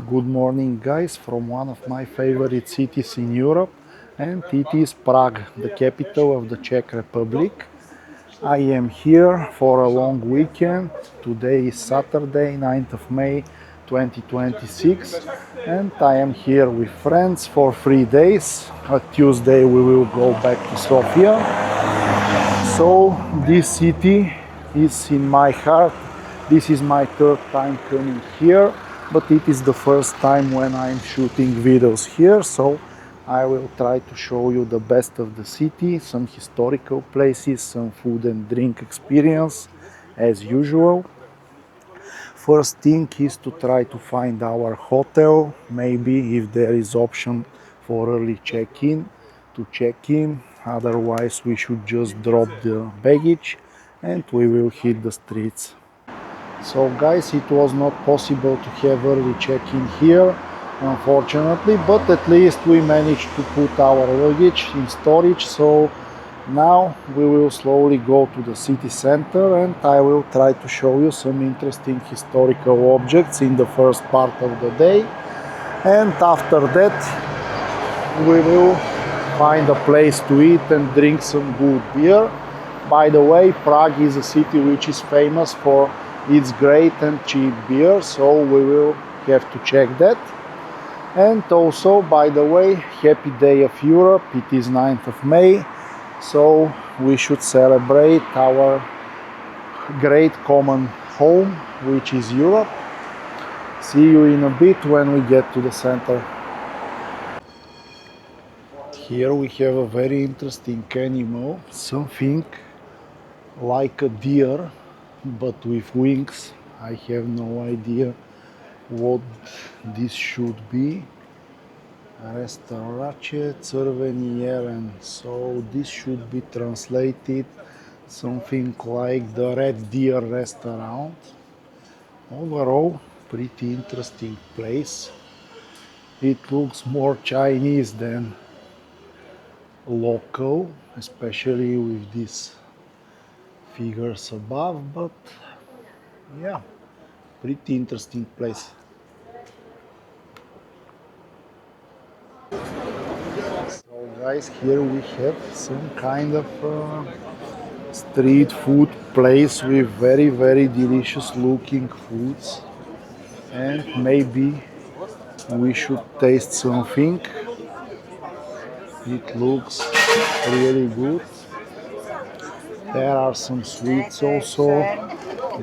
Good morning, guys, from one of my favorite cities in Europe, and it is Prague, the capital of the Czech Republic. I am here for a long weekend. Today is Saturday, 9th of May 2026, and I am here with friends for 3 days. On Tuesday we will go back to Sofia. So this city is in my heart. This is my third time coming here, but it is the first time when I'm shooting videos here, so I will try to show you the best of the city, some historical places, some food and drink experience as usual. First thing is to try to find our hotel, maybe if there is option for early check-in, to check in, otherwise we should just drop the baggage and we will hit the streets. So guys, it was not possible to have early check-in here, unfortunately, but at least we managed to put our luggage in storage. So now we will slowly go to the city center and I will try to show you some interesting historical objects in the first part of the day. And after that we will find a place to eat and drink some good beer. By the way, Prague is a city which is famous for its great and cheap beer, so we will have to check that. And also, by the way, happy day of Europe, it is 9th of May, so we should celebrate our great common home, which is Europe. See you in a bit when we get to the center. Here we have a very interesting animal, something like a deer, but with wings. I have no idea what this should be. Restaurace Crveni jelen. So this should be translated something like the red deer restaurant. Overall, pretty interesting place. It looks more Chinese than local, especially with these figures above, but yeah, pretty interesting place. So guys, here we have some kind of street food place with very delicious looking foods, and maybe we should taste something. It looks really good. There are some sweets also.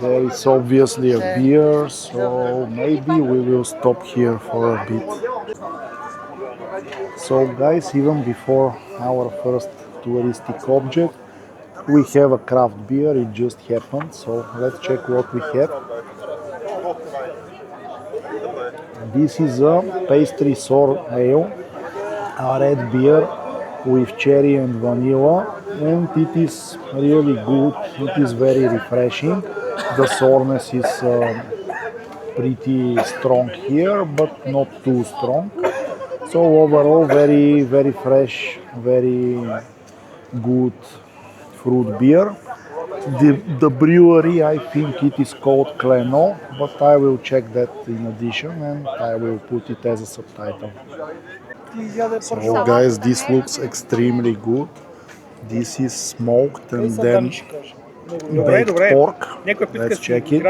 There is obviously a beer, so maybe we will stop here for a bit. So guys, even before our first touristic object, we have a craft beer, it just happened, so let's check what we have. This is a pastry sour ale, a red beer with cherry and vanilla, and it is really good. It is very refreshing. The sourness is pretty strong here, but not too strong. So overall, very fresh, very good fruit beer. The brewery, I think it is called Kleno, but I will check that in addition and I will put it as a subtitle. So guys, this looks extremely good. This is smoked and then baked pork. Let's check it.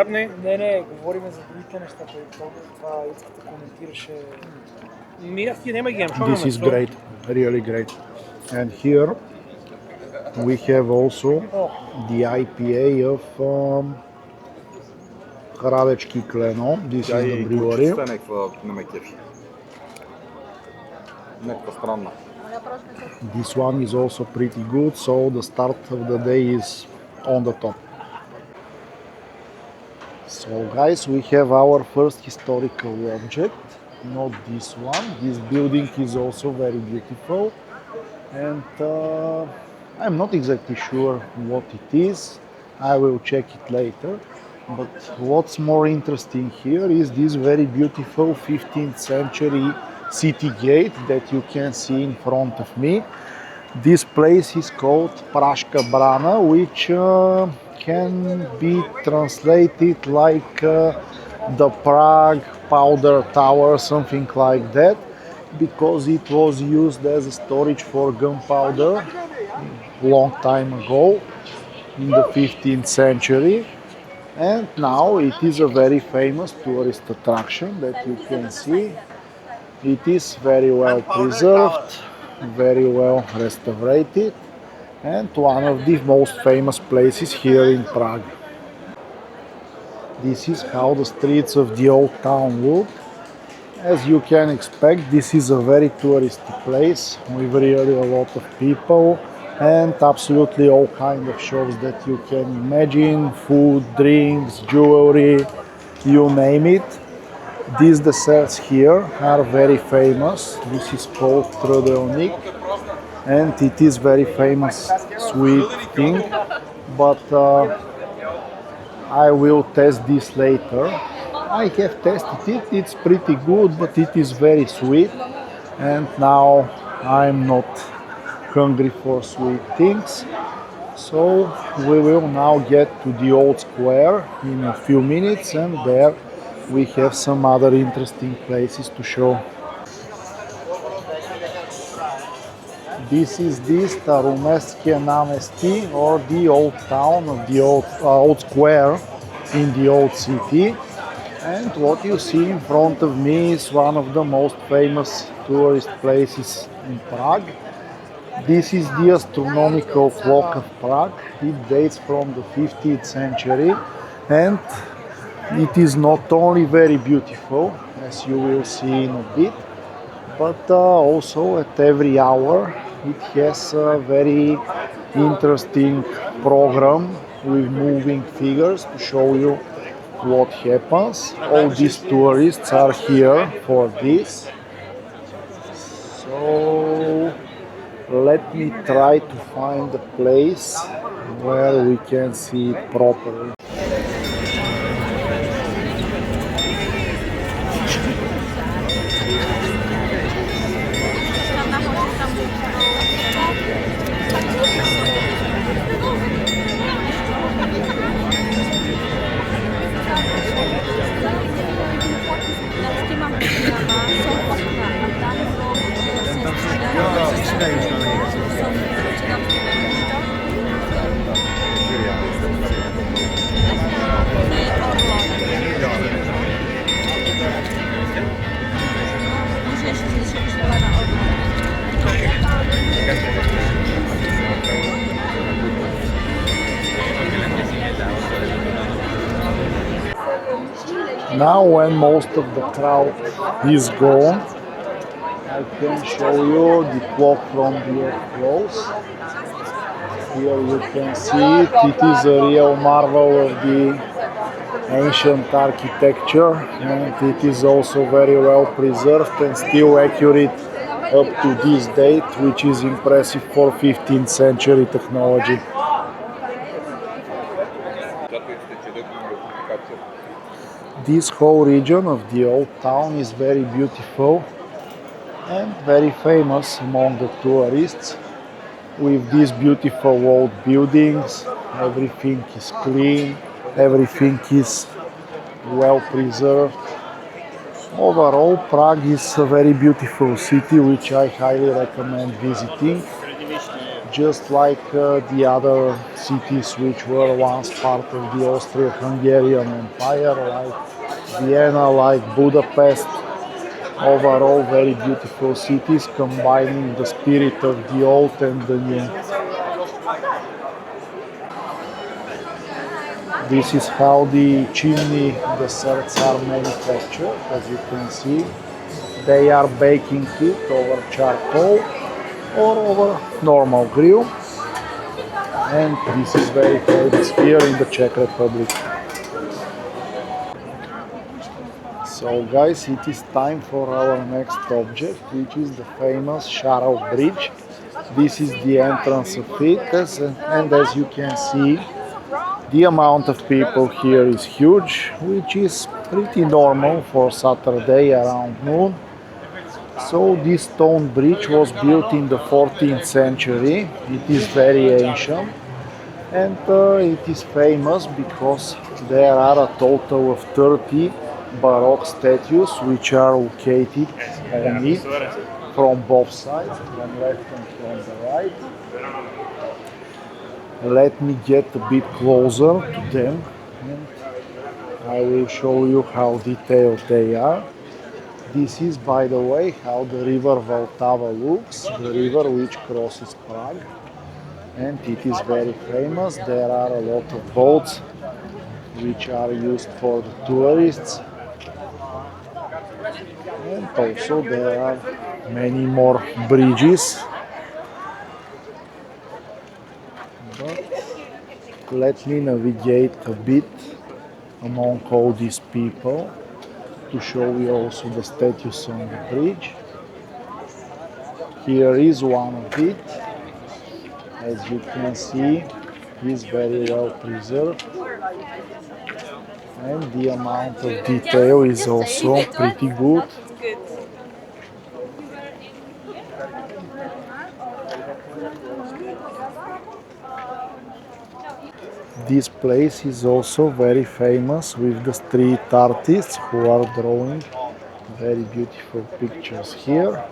This is great, really great. And here we have also the IPA of Hradečki Kleno. This is the brewery. This one is also pretty good, so the start of the day is on the top. So guys, we have our first historical object, not this one. This building is also very beautiful, and I'm not exactly sure what it is. I will check it later. But what's more interesting here is this very beautiful 15th century city gate that you can see in front of me. This place is called Praška Brana, which can be translated like the Prague gunpowder tower, something like that, because it was used as a storage for gunpowder long time ago in the 15th century. And now it is a very famous tourist attraction that you can see. It is very well preserved, very well restored, and one of the most famous places here in Prague. This is how the streets of the old town look. As you can expect, this is a very touristy place with really a lot of people and absolutely all kinds of shops that you can imagine: food, drinks, jewelry, you name it. These desserts here are very famous. This is called trudelnik, and it is very famous sweet thing, but I will test this later. I have tested it, it's pretty good, but it is very sweet, and now I'm not hungry for sweet things. So we will now get to the old square in a few minutes, and there we have some other interesting places to show. This is the Staromestské náměstí, or the old town of the old square in the old city. And what you see in front of me is one of the most famous tourist places in Prague. This is the Astronomical Clock of Prague. It dates from the 15th century, and it is not only very beautiful, as you will see in a bit, but also at every hour it has a very interesting program with moving figures to show you what happens. All these tourists are here for this. So let me try to find a place where we can see it properly. Now, when most of the crowd is gone, I can show you the clock from the up close. Here you can see it. It is a real marvel of the ancient architecture, and it is also very well preserved and still accurate up to this date, which is impressive for 15th century technology. This whole region of the old town is very beautiful and very famous among the tourists, with these beautiful old buildings. Everything is clean, everything is well preserved. Overall, Prague is a very beautiful city which I highly recommend visiting, just like the other cities which were once part of the Austro-Hungarian Empire, like Vienna, like Budapest. Overall, very beautiful cities combining the spirit of the old and the new. This is how the chimney desserts are manufactured. As you can see, they are baking it over charcoal or over normal grill, and this is very famous here in the Czech Republic. So guys, it is time for our next object, which is the famous Charle bridge. This is the entrance of it, and as you can see, the amount of people here is huge, which is pretty normal for Saturday around noon. So this stone bridge was built in the 14th century. It is very ancient, and it is famous because there are a total of 30 Baroque statues which are located on it from both sides, from left and from the right. Let me get a bit closer to them and I will show you how detailed they are. This is, by the way, how the river Vltava looks, the river which crosses Prague, and it is very famous. There are a lot of boats which are used for the tourists, and also there are many more bridges. But let me navigate a bit among all these people to show you also the statues on the bridge. Here is one of it. As you can see, is very well preserved, and the amount of detail is also pretty good. This place is also very famous with the street artists who are drawing very beautiful pictures here.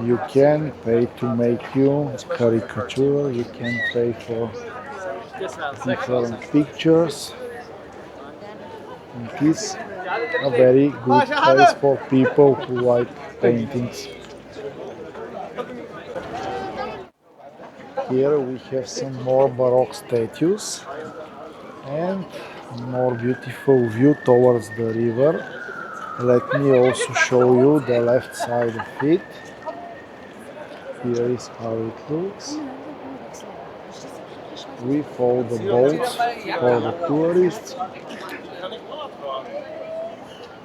You can pay to make your caricature, you can pay for different pictures. It is a very good place for people who like paintings. Here we have some more Baroque statues and more beautiful view towards the river. Let me also show you the left side of it. Here is how it looks. With all the boats for the tourists.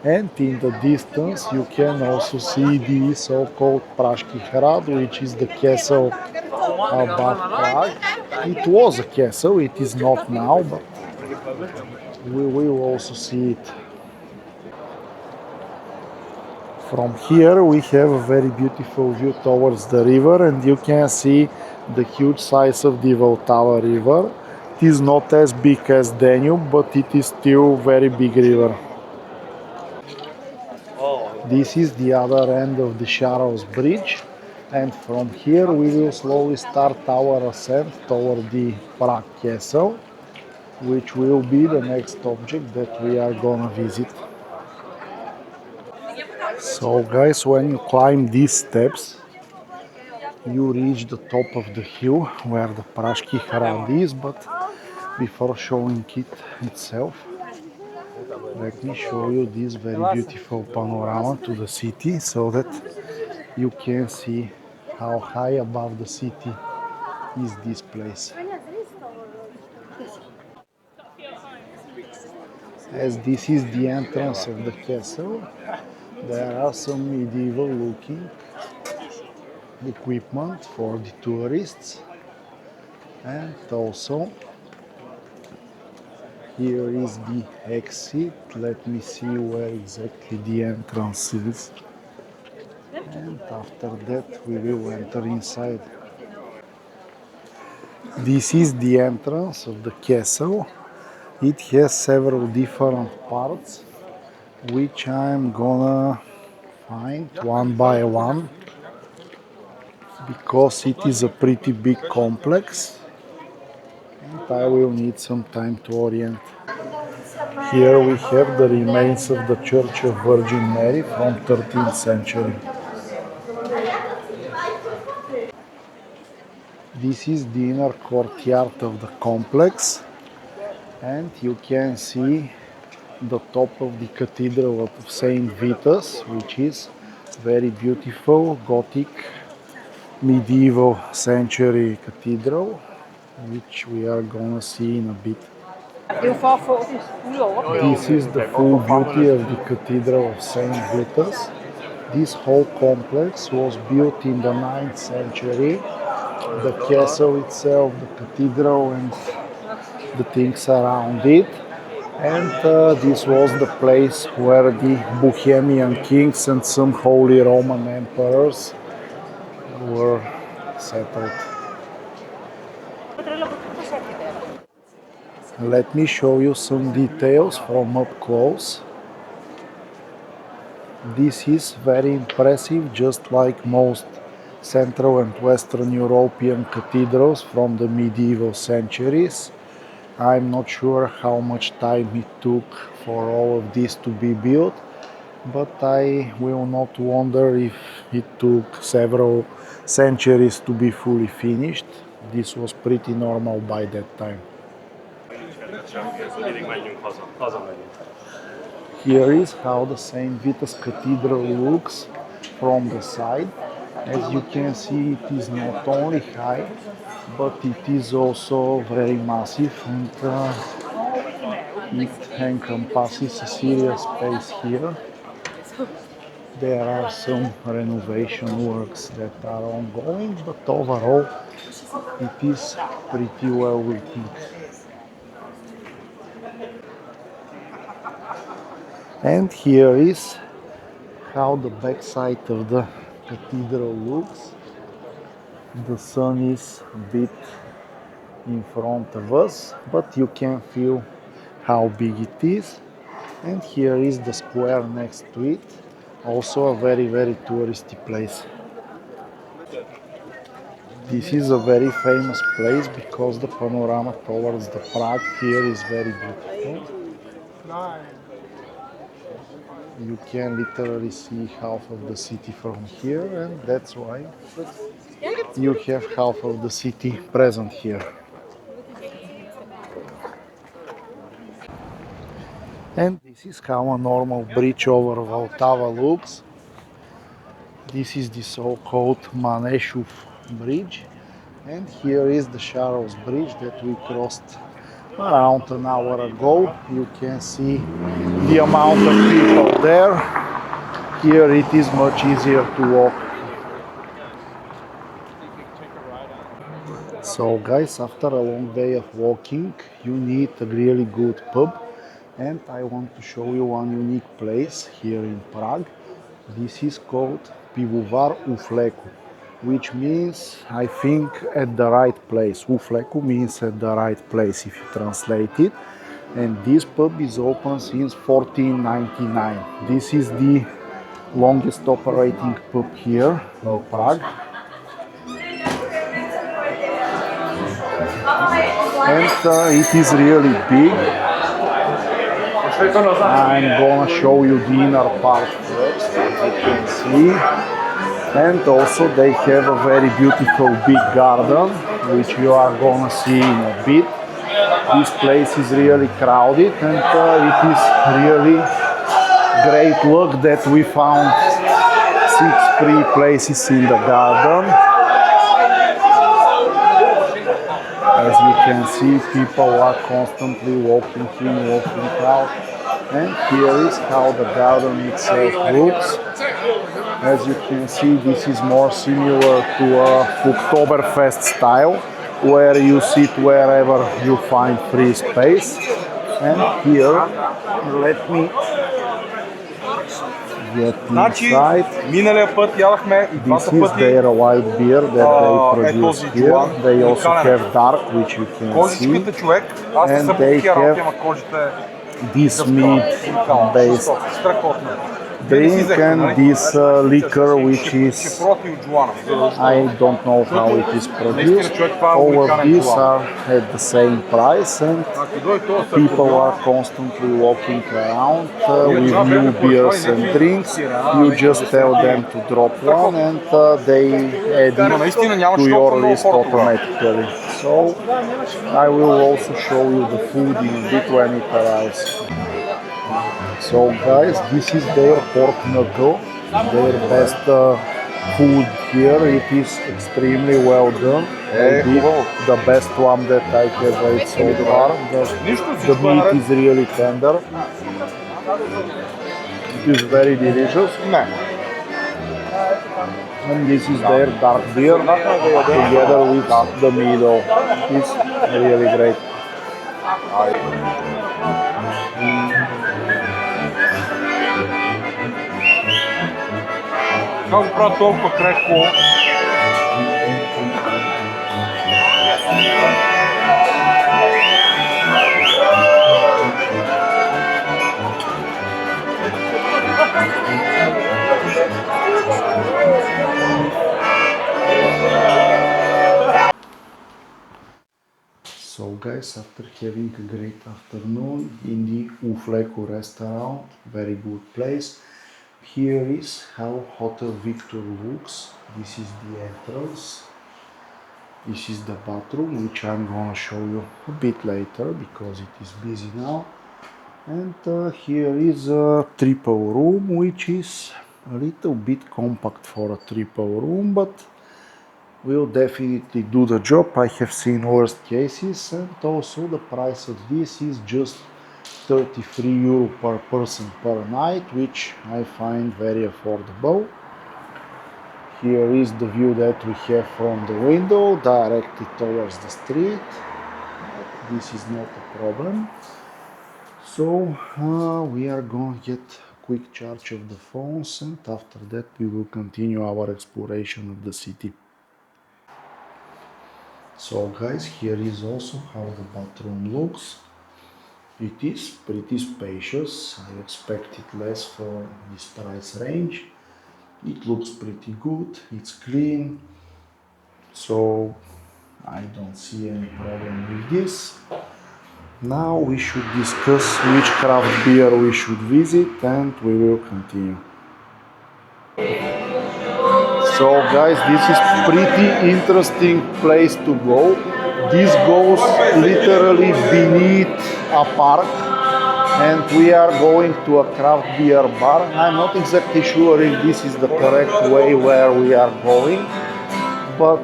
And in the distance you can also see the so-called Prague Hrad, which is the castle above Prague. It was a castle, it is not now, but we will also see it. From here we have a very beautiful view towards the river, and you can see the huge size of the Vltava river. It is not as big as Danube, but it is still a very big river. This is the other end of the Charles bridge, and from here we will slowly start our ascent toward the Prague castle, which will be the next object that we are gonna visit. So guys, when you climb these steps, you reach the top of the hill where the Prague Hrad is, but before showing it itself, let me show you this very beautiful panorama to the city so that you can see how high above the city is this place. As this is the entrance of the castle, there are some medieval looking equipment for the tourists, and also here is the exit. Let me see where exactly the entrance is, and after that we will enter inside. This is the entrance of the castle. It has several different parts, which I'm gonna find one by one, because it is a pretty big complex and I will need some time to orient. Here we have the remains of the Church of Virgin Mary from 13th century. This is the inner courtyard of the complex, and you can see the top of the Cathedral of Saint Vitus, which is very beautiful Gothic medieval century cathedral, which we are gonna see in a bit. This is the full beauty of the Cathedral of Saint Vitus. This whole complex was built in the 9th century. The castle itself, the cathedral, and the things around it. And this was the place where the Bohemian kings and some Holy Roman emperors were settled. Let me show you some details from up close. This is very impressive, just like most Central and Western European cathedrals from the medieval centuries. I'm not sure how much time it took for all of this to be built, but I will not wonder if it took several centuries to be fully finished. This was pretty normal by that time. Here is how the St. Vitus Cathedral looks from the side. As you can see, it is not only high, but it is also very massive, and it encompasses a serious space here. There are some renovation works that are ongoing, but overall it is pretty well written. And here is how the backside of the cathedral looks. The sun is a bit in front of us, but you can feel how big it is. And here is the square next to it, also a very touristy place. This is a very famous place because the panorama towards the Prague here is very beautiful. You can literally see half of the city from here, and that's why you have half of the city present here. And this is how a normal bridge over Vltava looks. This is the so-called Maneshov bridge, and here is the Charles bridge that we crossed around an hour ago. You can see the amount of people there. Here it is much easier to walk. So guys, after a long day of walking, you need a really good pub, and I want to show you one unique place here in Prague. This is called Pivovar u Fleku, which means, I think, at the right place. U Fleku means at the right place if you translate it. And this pub is open since 1499. This is the longest operating pub here in Prague. And it is really big. I'm gonna show you the inner part first, as you can see. And also they have a very beautiful big garden, which you are gonna see in a bit. This place is really crowded, and it is really great luck that we found 6 free places in the garden. As you can see, people are constantly walking in, walking out. And here is how the garden itself looks. As you can see, this is more similar to a Oktoberfest style, where you sit wherever you find free space. And here, let me get inside. This is their white beer that they produce here. They also have dark, which you can see. And they have this meat-based drink and this liquor, which is, I don't know how it is produced. All of these are at the same price, and people are constantly walking around with new beers and drinks. You just tell them to drop one, and they add it to your list automatically. So I will also show you the food in a bit when it arrives. So guys, this is their pork knuckle, their best food here. It is extremely well done, maybe the best one that I have ate so far. The meat is really tender. It is very delicious. And this is their dark beer together with the meadow. It is really great. Как правда толкова крехко. guys, after having a great afternoon in the Ufleku restaurant, very good place. Here is how Hotel Victor looks. This is the entrance. This is the bathroom, which I'm gonna show you a bit later because it is busy now. And here is a triple room, which is a little bit compact for a triple room, but will definitely do the job. I have seen worst cases, and also the price of this is just 33 euro per person per night, which I find very affordable. Here is the view that we have from the window directly towards the street. This is not a problem. So we are going to get a quick charge of the phones, and after that we will continue our exploration of the city. So guys, here is also how the bathroom looks. It is pretty spacious. I expected less for this price range. It looks pretty good, it's clean, so I don't see any problem with this. Now we should discuss which craft beer we should visit, and we will continue. So guys, this is pretty interesting place to go. This goes literally beneath a park, and we are going to a craft beer bar. I'm not exactly sure if this is the correct way where we are going, but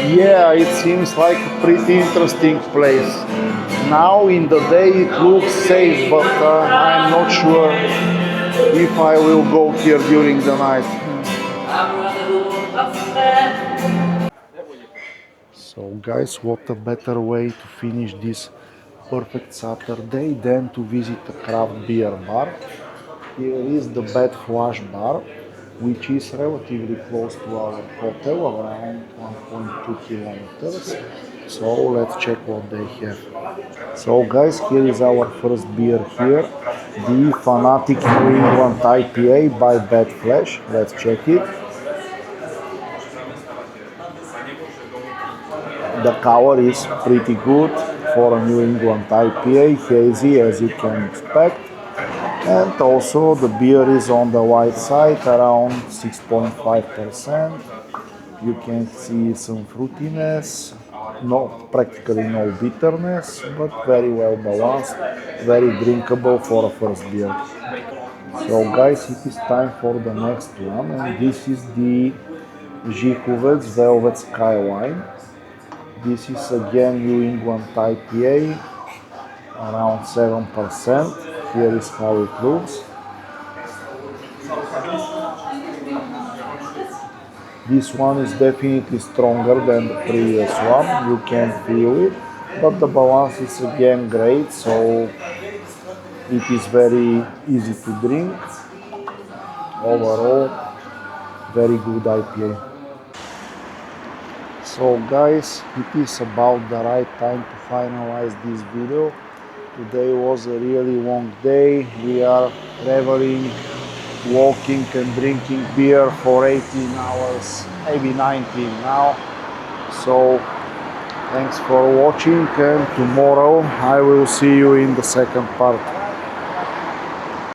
yeah, it seems like a pretty interesting place. Now in the day it looks safe, but I'm not sure if I will go here during the night. So guys, what a better way to finish this perfect Saturday than to visit a craft beer bar. Here is the Bad Flash bar, which is relatively close to our hotel, around 1.2 kilometers. So let's check what they have. So guys, here is our first beer here, the Fanatic New England IPA by Bad Flash. Let's check it. The color is pretty good for a New England IPA, hazy as you can expect. And also the beer is on the white side, around 6.5%. You can see some fruitiness, practically no bitterness, but very well balanced, very drinkable for a first beer. So guys, it is time for the next one, and this is the Žichovec Velvet Skyline. This is again New England IPA, around 7%. Here is how it looks. This one is definitely stronger than the previous one, you can feel it, but the balance is again great, so it is very easy to drink. Overall, very good IPA. So guys, it is about the right time to finalize this video. Today was a really long day. We are traveling, walking and drinking beer for 18 hours, maybe 19 now. So thanks for watching, and tomorrow I will see you in the second part.